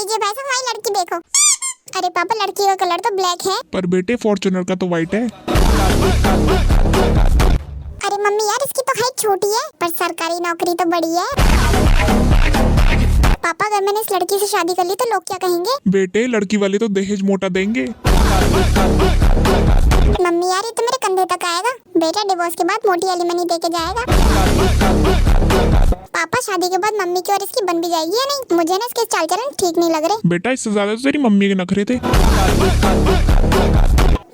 लीजिए भाई साहब हमारी लड़की देखो। अरे पापा लड़की का कलर तो ब्लैक है। पर बेटे फॉर्च्यूनर का तो व्हाइट है। अरे मम्मी यार इसकी तो हाइट छोटी है पर सरकारी नौकरी तो बड़ी है। पापा अगर मैंने इस लड़की से शादी कर ली तो लोग क्या कहेंगे? बेटे लड़की वाले तो दहेज मोटा देंगे। मम्मी यार ये तो मेरे कंधे तक आएगा। बेटा डिवोर्स के बाद मोटी एलिमनी दे के जाएगा। पापा शादी के बाद मम्मी की और इसकी बन भी जाएगी या नहीं? मुझे ना इसके चाल चलन ठीक नहीं लग रहे। बेटा इससे ज्यादा तो तेरी मम्मी के नखरे थे।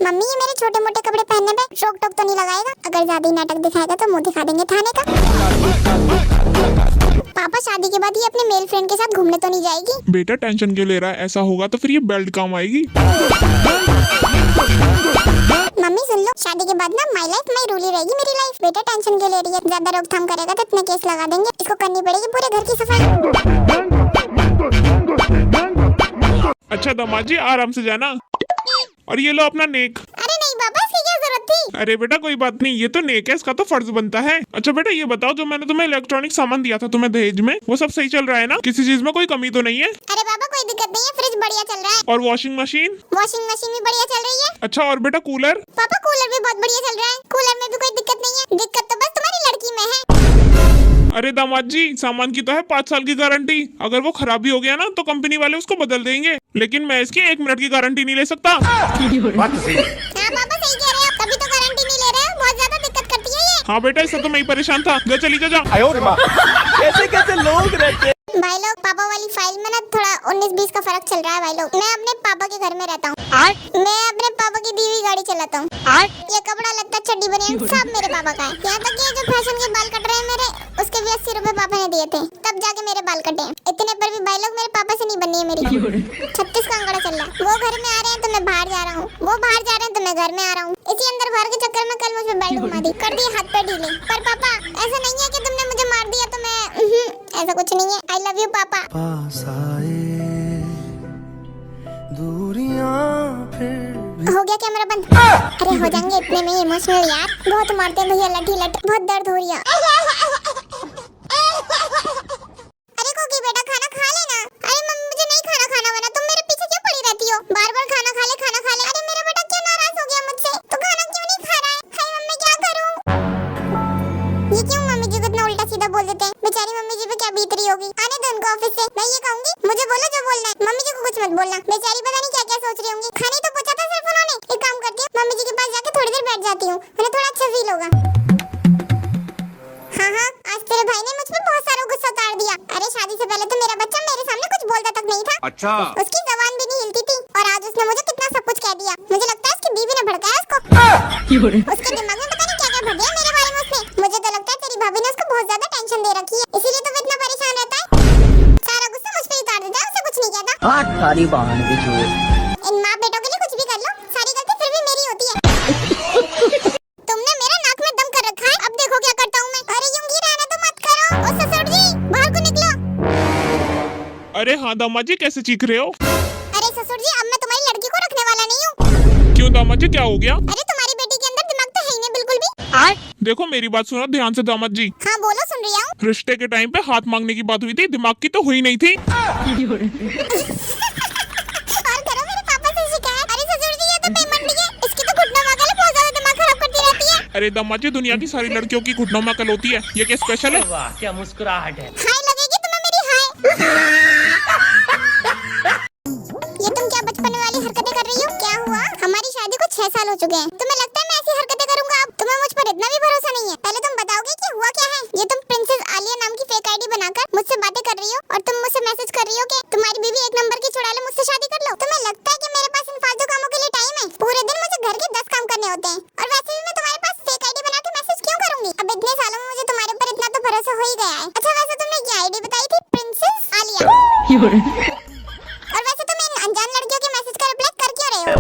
मम्मी ये मेरे छोटे मोटे कपड़े पहनने में रोक टोक तो नहीं लगाएगा? अगर ज्यादा ही नाटक दिखाएगा तो मुंह दिखा देंगे थाने का। पापा शादी के बाद ये अपने मेल फ्रेंड के साथ घूमने तो नहीं जाएगी? बेटा टेंशन क्यों ले रहा है? ऐसा होगा तो फिर ये बेल्ट काम आएगी। मम्मी सुन लो, शादी के बाद ना माई लाइफ माई रूल ही रहेगी मेरी लाइफ। बेटा टेंशन क्यों ले रही है? ज्यादा रोकथाम करेगा तो इतने केस लगा देंगे। इसको करनी पड़ेगी पूरे घर की सफाई। अच्छा दामाद जी आराम से जाना। और ये लो अपना नेक। अरे नहीं बाबा इसकी क्या जरूरत थी? अरे बेटा कोई बात नहीं, ये तो नेक है, इसका तो फर्ज बनता है। अच्छा बेटा ये बताओ जो मैंने तुम्हें इलेक्ट्रॉनिक सामान दिया था तुम्हें दहेज में, वो सब सही चल रहा है ना? किसी चीज में कोई कमी तो नहीं है? अरे बाबा कोई दिक्कत नहीं है, फ्रिज बढ़िया चल रहा है। और वॉशिंग मशीन? वॉशिंग मशीन भी बढ़िया चल रही है। अच्छा और बेटा कूलर? पापा कूलर भी बहुत बढ़िया चल रहा है। कूलर में भी कोई दिक्कत नहीं है। दिक्कत तो बस तुम्हारी लड़की में है। अरे दामाद जी सामान की तो है 5 साल की गारंटी। अगर वो खराब भी हो गया ना तो कंपनी वाले उसको बदल देंगे, लेकिन मैं इसकी 1 मिनट की गारंटी नहीं ले सकता। हाँ पापा सही कह रहे हैं, तभी तो गारंटी नहीं ले रहे हैं। बहुत ज्यादा दिक्कत करती है ये। हाँ बेटा इससे तो मैं ही परेशान था। जा चली जा। कैसे कैसे लोग रहते हैं। भाई लोग पापा वाली फाइल में ना थोड़ा 19-20 का फर्क चल रहा है। भाई लोग मैं अपने पापा के घर में रहता हूँ। मैं अपने पापा की दी हुई गाड़ी चलाता हूँ। ये कपड़ा लगता चड्डी बनियान सब मेरे पापा का है। यहाँ तक कि जो फैशन के बाल कट रहे हैं मेरे, उसके भी 80 रुपए पापा ने दिए थे, तब जाके मेरे बाल कटे हैं। इतने पर भी भाई लोग मेरे पापा से नहीं बनी है मेरी। 36 का अंगड़ा चल रहा है। वो घर में आ रहे हैं तो मैं बाहर जा रहा हूँ, वो बाहर जा रहे हैं तो मैं घर में आ रहा हूँ। इसी अंदर बाहर के चक्कर में कल मुझे बेल्ट घुमा दी, कर दी हाथ पे ढीले। पर पापा ऐसा नहीं है कि तुमने मुझे मार दिया तो मैं ऐसा कुछ नहीं है। आई लव यू पापा। पास आए दूरियां फिर हो गया कैमरा बंद? अरे हो जाएंगे इतने में इमोशनल यार। बहुत मारते हैं भैया लठी लट, बहुत दर्द हो रही है। अरे कोकी बेटा खाना खा लेना। अरे मम्मी मुझे नहीं खाना बना, तुम मेरे पीछे क्यों पड़ी रहती हो? बार बार खाना खा ले खाना खा ले। अरे मेरा बेटा क्यों नाराज हो गया मुझसे? तो खाना क्यों नहीं खा रहा है? हाय मम्मी क्या करूं? ये क्यों मम्मी जी को इतना उल्टा सीधा बोल देते हैं? बेचारी मम्मी जी पे क्या बीत रही होगी। आने दो उनको ऑफिस से। मैं ये कहूंगी मुझे बोलो जो बोलना है, मम्मी जी को कुछ मत बोलना। बेचारी पता नहीं क्या क्या सोच रही होंगी। खाने तो पूछा था सिर्फ उन्होंने। एक काम करती हूँ मम्मी जी के पास जाके थोड़ी देर बैठ जाती हूँ, उन्हें थोड़ा अच्छा फील होगा। हाँ आज तेरे भाई ने मुझ पे बहुत सारा गुस्सा उतार दिया। अरे शादी से पहले तो मेरा बच्चा मेरे सामने कुछ बोलता तक नहीं था। अच्छा उसकी जबान भी नहीं हिलती थी और आज उसने मुझे कितना सब कुछ कह दिया। मुझे लगता है उसकी बीवी ने भड़काया उसको। उसके दिमाग में पता नहीं क्या क्या भर दिया मेरे बारे में उसने। मुझे तो लगता है तेरी भाभी ने उसको बहुत ज्यादा टेंशन दे रखी है, इसीलिए तो वो इतना परेशान रहता है। सारा गुस्सा मुझ पे उतार देता है, उससे कुछ नहीं कहता। सारी बहन की चोट। इन माँ बेटों के लिए कुछ भी कर लो, सारी गलती फिर भी मेरी होती है। तुमने मेरा नाक में दम कर रखा है, अब देखो क्या करता हूँ मैं। अरे यूं ही रहने तो मत करो। ओ ससुर जी बाहर को निकलो। अरे हाँ दामाद जी कैसे चीख रहे हो? अरे ससुर जी अब मैं तुम्हारी लड़की को रखने वाला नहीं हूँ। क्यों दामाद जी क्या हो गया? अरे तुम्हारी बेटी के अंदर दिमाग तो है ही नहीं बिल्कुल भी। देखो मेरी बात सुनो ध्यान से दामाद जी। हाँ बोलो सुन रही हूँ। रिश्ते के टाइम पे हाथ मांगने की बात हुई थी, दिमाग की तो हुई नहीं थी। और करो मेरे पापा से शिकायत। अरे ससुर जी ये तो बेमंडी है, इसकी तो घुटनों में अकल बहुत ज्यादा दिमाग खराब करती रहती है। अरे दामाद जी दुनिया की सारी लड़कियों की घुटनों में अकल होती है, ये क्या स्पेशल है? वाह क्या मुस्कुराहट है। हाय लगेगी तुम्हें मेरी हाय। ये तुम क्या बचपने वाली हरकतें कर रही हो? क्या हुआ? हमारी शादी को 6 साल हो चुके हैं, तुम्हें लगता है मैं ऐसी हरकतें करूंगा? अब तुम्हें मुझ पर इतना भी भरोसा नहीं है। पहले तुम बताओगे कि हुआ क्या है? ये तुम प्रिंसेस आलिया नाम की फेक आईडी बनाकर मुझसे बातें कर रही हो और तुम मुझसे मैसेज कर रही हो कि तुम्हारी बीवी 1 नंबर की छुड़ा ले, मुझसे शादी कर लो। तुम्हें लगता है कि मेरे पास इन फालतू कामों के लिए टाइम है? पूरे दिन मुझे घर के 10 काम करने होते हैं और वैसे भी मैं तुम्हारे पास फेक आईडी बना के मैसेज क्यों करूंगी? अब इतने सालों में मुझे तुम्हारे ऊपर इतना तो भरोसा हो ही गया है। अच्छा वैसे तुमने क्या आईडी बताई थी? प्रिंसेस आलिया। और वैसे तुम इन अनजान लड़कियों के मैसेज का रिप्लाई कर क्यों रहे हो?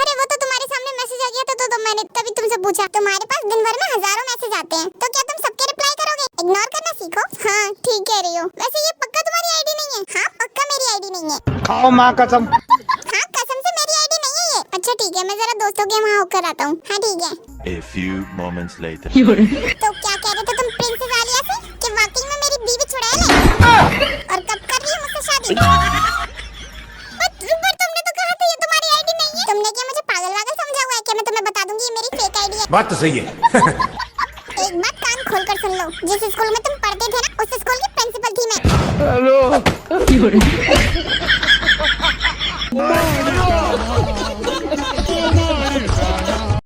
अरे वो तो तुम्हारे सामने मैसेज आ गया था तो मैंने तभी तुमसे पूछा। तुम्हारे पास दिन भर में हजारों मैसेज आते हैं, तो क्या तुम सबके रिप्लाई करोगे? इग्नोर करना सीखो। हाँ ठीक कह रही हो। वैसे ये पक्का तुम्हारी आईडी नहीं है? हाँ पक्का मेरी आईडी नहीं है। खाओ माँ कसम। हाँ कसम से मेरी आईडी नहीं है ये। अच्छा ठीक है मैं जरा दोस्तों के वहाँ होकर आता हूँ। हाँ ठीक है। A few moments later. तो क्या कह रहे थे तुम प्रिंसेस आलिया से कि वाकई में मेरी बीवी छुड़ा ले? और कब कर रही हो मुझसे शादी? बात तो सही है। एक बात कान खोल कर सुन लो, जिस स्कूल में तुम पढ़ते थे ना, उस स्कूल की प्रिंसिपल थी मैं। हेलो